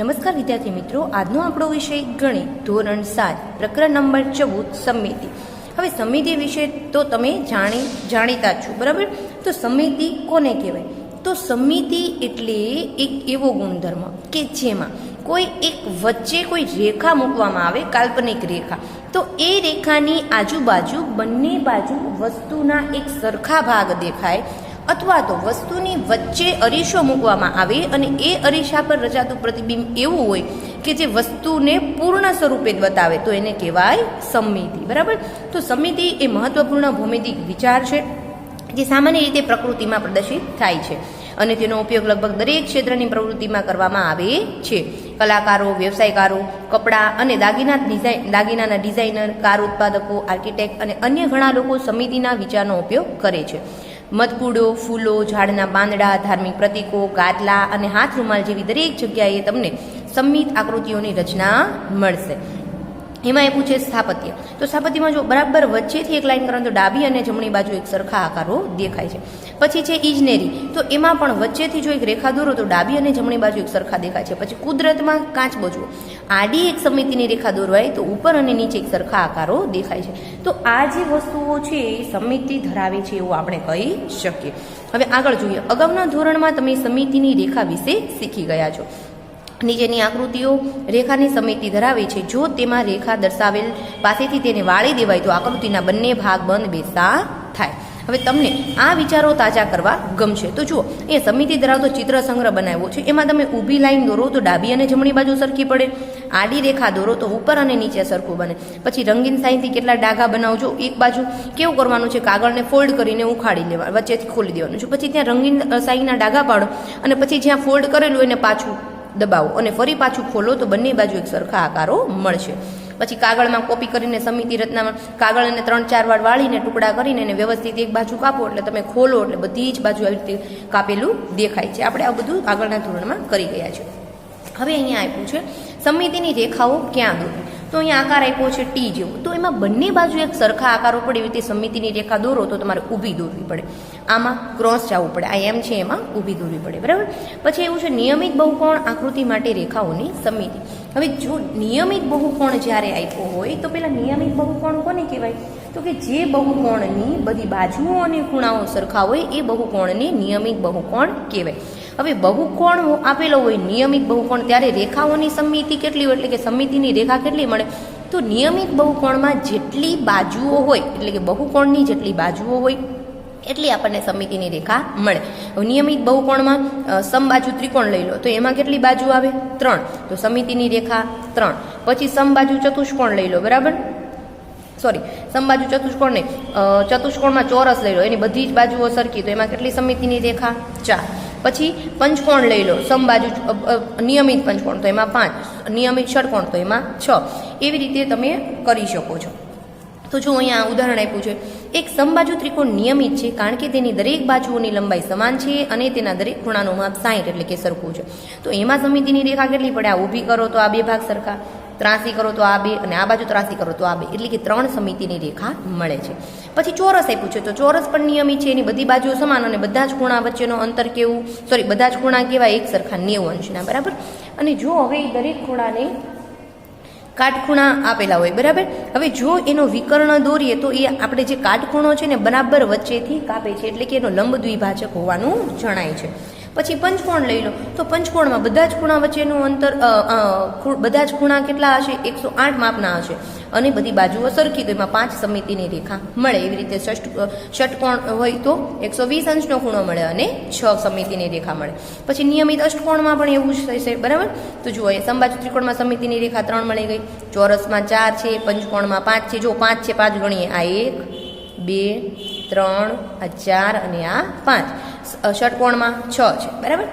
નમસ્કાર વિદ્યાર્થી મિત્રો, આજનો આપણો વિષય ગણિત ધોરણ 7 પ્રકરણ નંબર 14 સમિતિ. હવે સમિતિ વિશે તો તમે જાણીતા જ છો, બરાબર. તો સમિતિ કોને કહેવાય? તો સમિતિ એટલે એક એવો ગુણધર્મ કે જેમાં કોઈ એક વચ્ચે કોઈ રેખા મૂકવામાં આવે, કાલ્પનિક રેખા. તો એ રેખાની આજુબાજુ બંને બાજુ વસ્તુના એક સરખા ભાગ દેખાય, અથવા તો વસ્તુની વચ્ચે અરીસો મૂકવામાં આવે અને એ અરીસા પર રચાતું પ્રતિબિંબ એવું હોય કે જે વસ્તુને પૂર્ણ સ્વરૂપે બતાવે, તો એને કહેવાય સમિતિ, બરાબર. તો સમિતિ એ મહત્વપૂર્ણ ભૌમિતિક વિચાર છે જે સામાન્ય રીતે પ્રકૃતિમાં પ્રદર્શિત થાય છે અને તેનો ઉપયોગ લગભગ દરેક ક્ષેત્રની પ્રવૃત્તિમાં કરવામાં આવે છે. કલાકારો, વ્યવસાયકારો, કપડાં અને દાગીનાના ડિઝાઇનર, કાર ઉત્પાદકો, આર્કિટેક્ટ અને અન્ય ઘણા લોકો સમિતિના વિચારનો ઉપયોગ કરે છે. મધકૂડો, ફૂલો, ઝાડના પાંદડા, ધાર્મિક પ્રતીકો, ગાદલા અને હાથ રૂમાલ જેવી દરેક જગ્યાએ તમને સંમિત આકૃતિઓની રચના મળશે. એમાં એ પૂછે સ્થાપત્ય. તો સ્થાપત્યમાં જો બરાબર વચ્ચેથી એક લાઈન કરો તો ડાબી અને જમણી બાજુ એક સરખા આકારો દેખાય છે. પછી છે ઇજનેરી. તો એમાં પણ વચ્ચેથી જો એક રેખા દોરો તો ડાબી અને જમણી બાજુ એક સરખા દેખાય છે. પછી કુદરતમાં કાચબો જુઓ, આડી એક સમિતિની રેખા દોરવાય તો ઉપર અને નીચે એક સરખા આકારો દેખાય છે. તો આ જે વસ્તુઓ છે એ સમિતિ ધરાવે છે એવું આપણે કહી શકીએ. હવે આગળ જોઈએ. અગાઉના ધોરણમાં તમે સમિતિની રેખા વિશે શીખી ગયા છો. નીચેની આકૃતિઓ રેખાની સમિતિ ધરાવે છે. જો તેમાં રેખા દર્શાવેલ પાસેથી તેને વાળી દેવાય તો આકૃતિના બંને ભાગ બંધ બેસતા થાય. હવે તમને આ વિચારો તાજા કરવા ગમશે. તો જુઓ, એ સમિતિ ધરાવતો ચિત્ર સંગ્રહ બનાવ્યો છે. એમાં તમે ઊભી લાઈન દોરો તો ડાબી અને જમણી બાજુ સરખી પડે, આડી રેખા દોરો તો ઉપર અને નીચે સરખું બને. પછી રંગીન શાહીથી કેટલા ડાઘા બનાવજો. એક બાજુ કેવું કરવાનું છે, કાગળને ફોલ્ડ કરીને ઉખાડી લેવા, વચ્ચેથી ખોલી દેવાનું છે. પછી ત્યાં રંગીન શાહીના ડાઘા પાડો અને પછી જ્યાં ફોલ્ડ કરેલું એને પાછું દબાવો અને ફરી પાછું ખોલો તો બંને બાજુ એક સરખા આકારો મળશે. પછી કાગળમાં કોપી કરીને સમિતિ રચનામાં કાગળને 3-4 વાર વાળીને ટુકડા કરીને એને વ્યવસ્થિત એક બાજુ કાપો એટલે તમે ખોલો એટલે બધી જ બાજુ આવી રીતે કાપેલું દેખાય છે. આપણે આ બધું આગળના ધોરણમાં કરી ગયા છે. હવે અહીંયા આપ્યું છે સમિતિની રેખાઓ ક્યાં દોરવી. તો અહીંયા આકાર આપ્યો છે ટી જેવો. તો એમાં બંને બાજુ એક સરખા આકારો પડે એવી રીતે સમિતિની રેખા દોરો તો તમારે ઊભી દોરવી પડે. આમાં ક્રોસ જવું પડે, આ એમ છે એમાં ઊભી દોરવી પડે, બરાબર. પછી એવું છે નિયમિત બહુકોણ આકૃતિ માટે રેખાઓની સમિતિ. હવે જો નિયમિત બહુકોણ જ્યારે આપ્યો હોય તો પેલા નિયમિત બહુકોણ કોને કહેવાય? તો કે જે બહુકોણની બધી બાજુઓ અને ખૂણાઓ સરખા હોય એ બહુકોણને નિયમિત બહુકોણ કહેવાય. હવે બહુકોણ આપેલો હોય નિયમિત બહુકોણ, ત્યારે રેખાઓની સમિતિ કેટલી હોય, એટલે કે સમિતિની રેખા કેટલી મળે? તો નિયમિત બહુકોણમાં જેટલી બાજુઓ હોય, એટલે કે બહુકોણની જેટલી બાજુઓ હોય એટલી આપણને સમિતિની રેખા મળે. નિયમિત બહુકોણમાં સમબાજુ ત્રિકોણ લઈ લો તો એમાં કેટલી બાજુ આવે? 3. તો સમિતિની રેખા 3. પછી સમબાજુ ચતુષ્કોણ લઈ લો, બરાબર. સમબાજુ ચતુષ્કોણ નહીં, ચતુષ્કોણમાં ચોરસ લઈ લો, એની બધી જ બાજુઓ સરખી, તો એમાં કેટલી સમિતિની રેખા? 4. પછી પંચકોણ લઈ લો, સમબાજુ નિયમિત પંચકોણ તો એમાં 5, નિયમિત ષટકોણ તો એમાં 6. એવી રીતે તમે કરી શકો છો. તો જો અહીંયા ઉદાહરણ આપ્યું છે. એક સમબાજુ ત્રિકોણ નિયમિત છે કારણ કે તેની દરેક બાજુઓની લંબાઈ સમાન છે અને તેના દરેક ખૂણાનું માપ 60 એટલે કે સરખું છે. તો એમાં સમિતિની રેખા કેટલી પડે? આ ઊભી કરો તો આ બે ભાગ સરખા, ત્રાસી કરો તો આ બે, અને આ બાજુ ત્રાસી કરો તો આ બે, એટલે કે 3 સમિતિની રેખા મળે છે. પછી ચોરસ આપ્યું છે. તો ચોરસ પણ નિયમિત છે, એની બધી બાજુઓ સમાન અને બધા જ ખૂણા વચ્ચેનો અંતર કેવું? બધા જ ખૂણા કેવા? એક સરખા 90 અંશના, બરાબર. અને જો હવે એ દરેક ખૂણાને કાટખૂણા આપેલા હોય, બરાબર. હવે જો એનો વિકર્ણ દોરીએ તો એ આપણે જે કાટખૂણો છે ને બરાબર વચ્ચેથી કાપે છે, એટલે કે એનો લંબ દ્વિભાજક હોવાનું જણાય છે. પછી પંચકોણ લઈ લો તો પંચકોણમાં બધા જ ખૂણા વચ્ચેનું અંતર, બધા જ ખૂણા કેટલા હશે? 108 માપના હશે અને બધી બાજુઓ સરખી, તો એમાં 5 સમિતિની રેખા મળે. એવી રીતે ષટકોણ હોય તો 120 અંશનો ખૂણો મળે અને 6 સમિતિની રેખા મળે. પછી નિયમિત અષ્ટકોણમાં પણ એવું જ થશે, બરાબર. તો જુઓ, એ સમબાજુ ત્રિકોણમાં સમિતિની રેખા 3 મળી ગઈ, ચોરસમાં 4 છે, પંચકોણમાં 5 છે. જો 5 છે, 5 ગણીએ, આ 1, 2, 3, આ 4 અને આ 5. ષટકોણમાં 6 છે, બરાબર.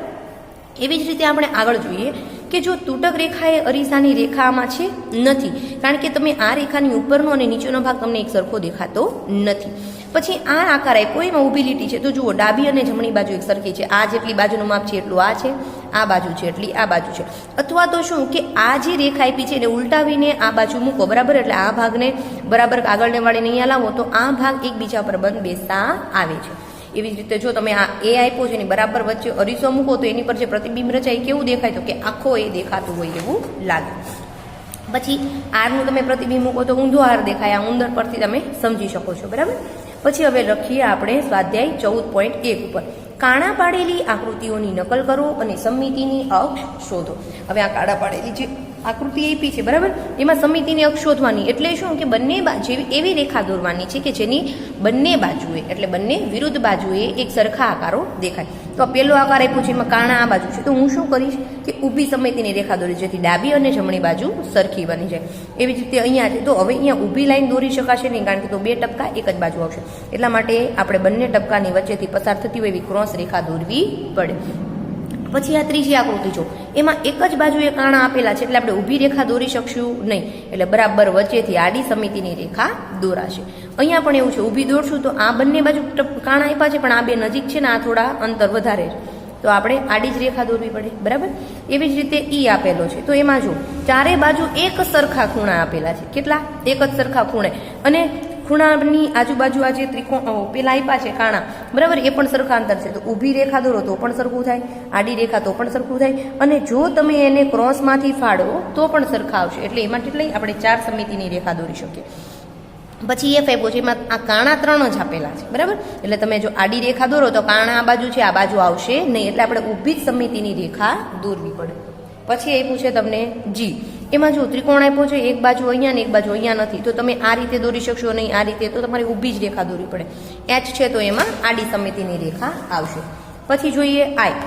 એવી જ રીતે આપણે આગળ જોઈએ કે જો તૂટક રેખા એ અરીસાની રેખામાં છે નથી, કારણ કે તમે આ રેખાની ઉપરનો અને નીચેનો ભાગ તમને એક સરખો દેખાતો નથી. પછી આ આકાર આપ્યો, એમાં ઊભી લીટી છે. તો જુઓ, ડાબી અને જમણી બાજુ એક સરખી છે. આ જેટલી બાજુનું માપ છે એટલું આ છે, આ બાજુ છે એટલી આ બાજુ છે. અથવા તો શું કે આ જે રેખા આપી છે એને ઉલટાવીને આ બાજુ મૂકો, બરાબર. એટલે આ ભાગને બરાબર કાગળને વાળીને અહીંયા લાવો તો આ ભાગ એકબીજા પર બંધ બેસતા આવે છે. એવી જ રીતે જો તમે આ એ આપ્યો છે એની બરાબર વચ્ચે અરીસો મૂકો તો એની પર જે પ્રતિબિંબ રચાય કેવું દેખાય, તો કે આખો એ દેખાતું હોય એવું લાગે. પછી આરનું તમે પ્રતિબિંબ મૂકો તો ઊંધો આર દેખાય, આ ઉંદર પરથી તમે સમજી શકો છો, બરાબર. પછી હવે લખીએ આપણે સ્વાધ્યાય 14.1 ઉપર. કાણા પાડેલી આકૃતિઓની નકલ કરો અને સમમિતિની અક્ષ શોધો. હવે આ કાણા પાડેલી જે આકૃતિ આપી છે, બરાબર, એમાં સમમિતિની અક્ષ શોધવાની એટલે શું કે બંને બાજુ એવી રેખા દોરવાની છે કે જેની બંને બાજુએ એટલે બંને વિરુદ્ધ બાજુએ એક સરખા આકારો દેખાય. તો આ પહેલો આકાર આપ્યો છે એમાં કાણા આ બાજુ છે, તો હું શું કરીશ કે ઊભી સમમિતિની રેખા દોરીશ જેથી ડાબી અને જમણી બાજુ સરખી બની જાય. એવી જ રીતે અહીંયા છે, તો હવે અહીંયા ઊભી લાઈન દોરી શકાશે નહીં કારણ કે તો બે ટપકા એક જ બાજુ આવશે, એટલા માટે આપણે બંને ટપકાની વચ્ચેથી પસાર થતી હોય એવી ક્રોસ રેખા દોરવી પડે. પછી આ ત્રીજી આકૃતિ જો, એમાં એક જ બાજુએ કાણા આપેલા છે એટલે આપણે ઊભી રેખા દોરી શકશું નહીં, એટલે બરાબર વચ્ચેથી આડી સમમિતિની રેખા દોરાશે. અહીંયા પણ એવું છે, ઊભી દોરશું તો આ બંને બાજુ કાણા આપ્યા છે પણ આ બે નજીક છે ને આ થોડા અંતર વધારે છે, તો આપણે આડી જ રેખા દોરવી પડે, બરાબર. એવી જ રીતે ઈ આપેલો છે, તો એમાં જો ચારે બાજુ એક સરખા ખૂણા આપેલા છે. કેટલા? એક જ સરખા ખૂણે, અને ખૂણાની આજુબાજુ આ જે ત્રિકોણ પેલા આપ્યા છે કાણા, બરાબર, એ પણ સરખા અંતર છે. તો ઊભી રેખા દોરો તો પણ સરખું થાય, આડી રેખા તો પણ સરખું થાય, અને જો તમે એને ક્રોસમાંથી ફાડો તો પણ સરખા આવશે. એટલે એમાં કેટલી આપણે 4 સમમિતિની રેખા દોરી શકીએ. પછી એ આપ્યો છે, એમાં આ કાણા 3 જ આપેલા છે, બરાબર. એટલે તમે જો આડી રેખા દોરો તો કાણા આ બાજુ છે, આ બાજુ આવશે નહીં, એટલે આપણે ઊભી જ સમમિતિની રેખા દોરવી પડે. પછી આપ્યું છે તમને જી, એમાં જો ત્રિકોણ આપ્યો છે, એક બાજુ અહીંયા ને એક બાજુ અહીંયા નથી, તો તમે આ રીતે દોરી શકશો નહીં, આ રીતે, તો તમારે ઊભી જ રેખા દોરવી પડે. એચ છે તો એમાં આડી સમમિતિની રેખા આવશે. પછી જોઈએ આઈ,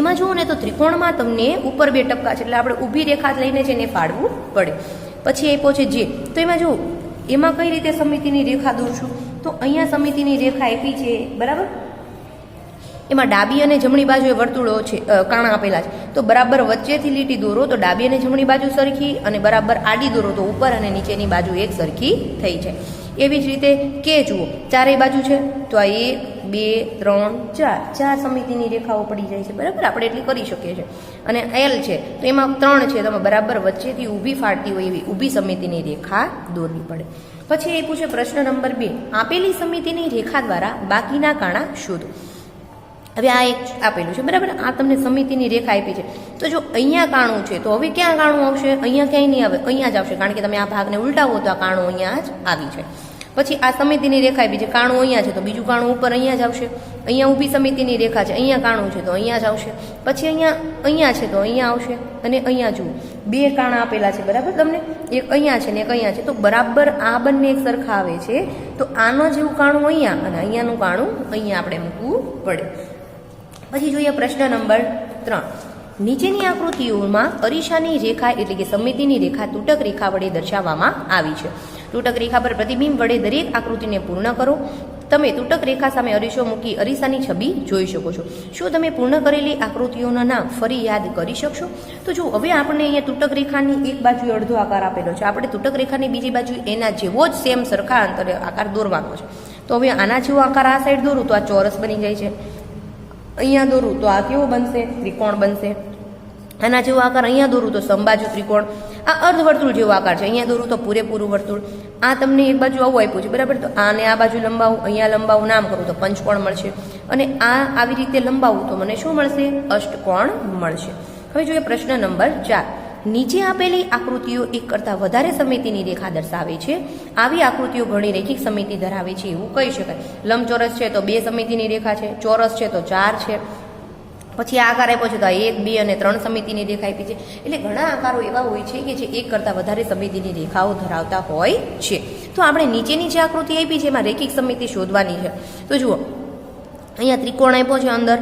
એમાં જુઓ ને તો ત્રિકોણમાં તમને ઉપર બે ટપકા છે એટલે આપણે ઊભી રેખા લઈને છે એને ફાડવું પડે. પછી આપ્યો છે જે, તો એમાં જુઓ એમાં કઈ રીતે સમમિતિની રેખા દોરશું, તો અહીંયા સમમિતિની રેખા આપી છે, બરાબર. એમાં ડાબી અને જમણી બાજુએ વર્તુળો છે, કાણા આપેલા છે, તો બરાબર વચ્ચેથી લીટી દોરો તો ડાબી અને જમણી બાજુ સરખી, અને બરાબર આડી દોરો તો ઉપર અને નીચેની બાજુ એક સરખી થઈ જાય. એવી જ રીતે કે જુઓ ચારેય બાજુ છે, તો આ 1 2 3 4 સમમિતિની રેખાઓ પડી જાય છે, બરાબર. આપણે એટલી કરી શકીએ છીએ. અને એલ છે તો એમાં 3 છે, તો બરાબર વચ્ચેથી ઊભી ફાટતી હોય એવી ઊભી સમમિતિની રેખા દોરવી પડે. પછી એ પૂછે પ્રશ્ન નંબર 2, આપેલી સમમિતિની રેખા દ્વારા બાકીના કાણા શોધો. હવે આ એક આપેલું છે, બરાબર. આ તમને સમમિતિની રેખા આપી છે, તો જો અહીંયા કાણું છે તો હવે ક્યાં કાણું આવશે? અહીંયા ક્યાંય નહીં આવે, અહીંયા જ આવશે, કારણ કે તમે આ ભાગને ઉલટાવો તો આ કાણું અહીંયા જ આવી છે. પછી આ સમમિતિની રેખા આપી છે, કાણું અહીંયા છે તો બીજું કાણું ઉપર અહીંયા જ આવશે. અહીંયા ઊભી સમમિતિની રેખા છે, અહીંયા કાણું છે તો અહીંયા જ આવશે. પછી અહીંયા છે તો અહીંયા આવશે, અને અહીંયા જુઓ બે કાણા આપેલા છે, બરાબર. તમને એક અહીંયા છે ને એક અહીંયા છે, તો બરાબર આ બંને એક સરખા આવે છે, તો આનો જેવું કાણું અહીંયા અને અહીંયાનું કાણું અહીંયા આપણે મૂકવું પડે. પછી જોઈએ પ્રશ્ન નંબર 3, નીચેની આકૃતિઓમાં અરીસાની રેખા એટલે કે સમમિતિની રેખા તૂટક રેખા વડે દર્શાવવામાં આવી છે. તૂટક રેખા પર પ્રતિબિંબ વડે દરેક આકૃતિને પૂર્ણ કરો. તમે તૂટક રેખા સામે અરીસો મૂકી અરીસાની છબી જોઈ શકો છો. શું તમે પૂર્ણ કરેલી આકૃતિઓના નામ ફરી યાદ કરી શકશો? તો જો હવે આપણને અહીંયા તૂટક રેખાની એક બાજુ અડધો આકાર આપેલો છે, આપણે તૂટક રેખાની બીજી બાજુ એના જેવો જ સેમ સરખા અંતરે આકાર દોરવાનો છે. તો હવે આના જેવો આકાર આ સાઈડ દોરું તો આ ચોરસ બની જાય છે, અહીંયા દોરું તો આ કેવો બનશે? ત્રિકોણ બનશે. આના જેવો આકાર અહીંયા દોરું તો સમબાજુ ત્રિકોણ. આ અર્ધવર્તુળ જેવો આકાર છે, અહીંયા દોરું તો પૂરેપૂરું વર્તુળ. આ તમને એક બાજુ આવું આપ્યું છે, બરાબર. તો આને આ બાજુ લંબાવું, અહીંયા લંબાવું, નામ કરું તો પંચકોણ મળશે, અને આ આવી રીતે લંબાવું તો મને શું મળશે? અષ્ટકોણ મળશે. હવે જોઈએ પ્રશ્ન નંબર 4, નીચે આપેલી આકૃતિઓ એક કરતાં વધારે સમમિતિની રેખા દર્શાવે છે. આવી આકૃતિઓ ઘણી રેખિક સમમિતિ ધરાવે છે એવું કહી શકાય. લંબચોરસ છે તો 2 સમમિતિની રેખા છે, ચોરસ છે તો 4 છે. પછી આ આકાર આપ્યો છે તો 1 2 અને 3 સમમિતિની રેખા આપી છે. એટલે ઘણા આકારો એવા હોય છે કે જે એક કરતાં વધારે સમમિતિની રેખાઓ ધરાવતા હોય છે. તો આપણે નીચેની જે આકૃતિ આપી છે એમાં રેખિક સમમિતિ શોધવાની છે. તો જુઓ અહીંયા ત્રિકોણ આપ્યો છે, અંદર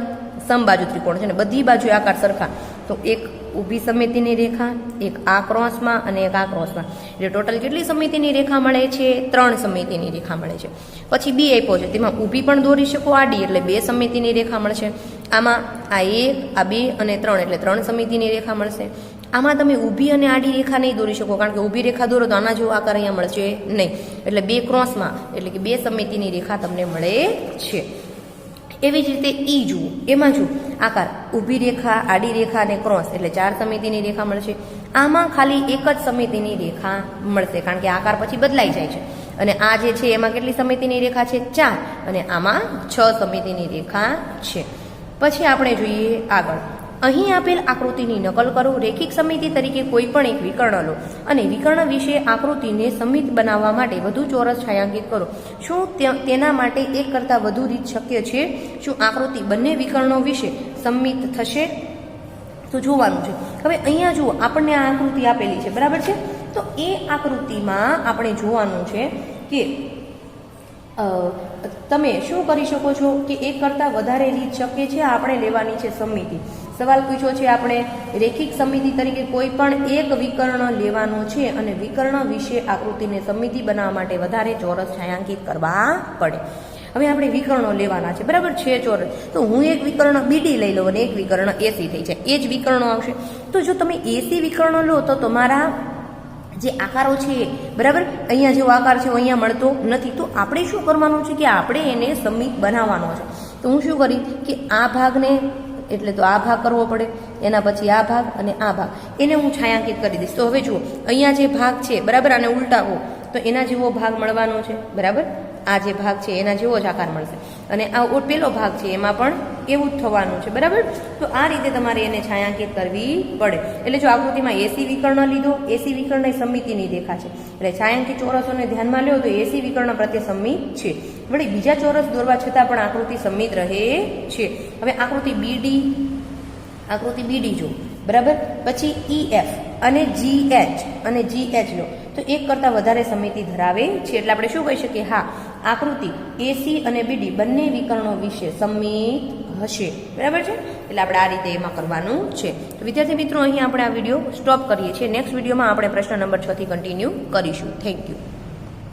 સમબાજુ ત્રિકોણ છે ને બધી બાજુ આકાર સરખા, તો એક ઊભી સમમિતિની રેખા, એક આ ક્રોસમાં અને એક આ ક્રોસમાં, એટલે ટોટલ કેટલી સમમિતિની રેખા મળે છે? 3 સમમિતિની રેખા મળે છે. પછી બી આપ્યો છે, તેમાં ઊભી પણ દોરી શકો, આડી, એટલે 2 સમમિતિની રેખા મળશે. આમાં આ 1 આ 2 અને 3 એટલે 3 સમમિતિની રેખા મળશે. આમાં તમે ઊભી અને આડી રેખા નહીં દોરી શકો, કારણ કે ઊભી રેખા દોરો તો આના જેવો આકાર અહીંયા મળશે નહીં, એટલે 2 ક્રોસમાં એટલે કે 2 સમમિતિની રેખા તમને મળે છે. એવી જ રીતે ઈ જુઓ, એમાં જુઓ આકાર ઊભી રેખા, આડી રેખા અને ક્રોસ એટલે 4 સમમિતિની રેખા મળશે. આમાં ખાલી એક જ સમિતિની રેખા મળશે, કારણ કે આકાર પછી બદલાઈ જાય છે. અને આ જે છે એમાં કેટલી સમિતિની રેખા છે? 4, અને આમાં 6 સમિતિની રેખા છે. પછી આપણે જોઈએ આગળ. અહીં આપેલ આકૃતિની નકલ કરો. રેખિક સમિતિ તરીકે કોઈ પણ એક વિકર્ણ લો અને વિકર્ણ વિશે આકૃતિને સમિત બનાવવા માટે વધુ ચોરસ છાંયાંકિત કરો. શું તેના માટે એક કરતાં વધુ રીત શક્ય છે? શું આકૃતિ બંને વિકર્ણો વિશે સમિત થશે? તો જોવાનું છે. હવે અહીંયા જુઓ, આપણને આ આકૃતિ આપેલી છે, બરાબર છે. તો એ આકૃતિમાં આપણે જોવાનું છે કે તમે શું કરી શકો છો કે એક કરતાં વધારે રીત શક્ય છે. આપણે લેવાની છે સમિતિ. સવાલ પૂછ્યો છે આપણે રેખિક સમિતિ તરીકે કોઈ પણ એક વિકર્ણ લેવાનો છે અને વિકર્ણ વિશે આકૃતિને સમિતિ બનાવવા માટે વધારે ચોરસ છાંયાંકિત કરવા પડે. હવે આપણે વિકર્ણો લેવાના છે, બરાબર છે, ચોરસ. તો હું એક વિકર્ણ બીડી લઈ લઉં અને એક વિકર્ણ એસી થઈ જાય, એ જ વિકર્ણો આવશે. તો જો તમે એસી વિકર્ણો લો તો તમારા જે આકારો છે, બરાબર, અહીંયા જેવો આકાર છે અહીંયા મળતો નથી. તો આપણે શું કરવાનું છે કે આપણે એને સમિત બનાવવાનો છે. તો હું શું કરીશ કે આ ભાગને, એટલે તો આ ભાગ કરવો પડે, એના પછી આ ભાગ અને આ ભાગ, એને હું છાંયાંકિત કરી દઈશ. તો હવે જુઓ, અહીંયા જે ભાગ છે, બરાબર, આને ઉલટાવો તો એના જેવો ભાગ મળવાનો છે, બરાબર. આ જે ભાગ છે એના જેવો જ આકાર મળશે, અને આ પેલો ભાગ છે એમાં પણ એવું જ થવાનું છે, બરાબર. તો આ રીતે તમારે એને છાંયાંકિત કરવી પડે. એટલે જો આકૃતિમાં એસી વિકર્ણ લીધો, એસી વિકર્ણ એ સમિતિની રેખા છે, એટલે છાંયાંકિત ચોરસોને ધ્યાનમાં લો તો એસી વિકર્ણ પ્રત્યે સમિત છે. વળી બીજા ચોરસ દોરવા છતાં પણ આકૃતિ સમિત રહે છે. હવે આકૃતિ બીડી જો, બરાબર. પછી EF અને GH અને GH લો તો એક કરતાં વધારે સમિતિ ધરાવે છે. એટલે આપણે શું કહી શકીએ? હા, આકૃતિ એસી અને બીડી બંને વિકર્ણો વિશે સમિત હશે, બરાબર છે. એટલે આપણે આ રીતે એમાં કરવાનું છે. તો વિદ્યાર્થી મિત્રો, અહીં આપણે આ વિડીયો સ્ટોપ કરીએ છીએ. નેક્સ્ટ વિડીયોમાં આપણે પ્રશ્ન નંબર 6 થી કન્ટિન્યુ કરીશું. Thank you.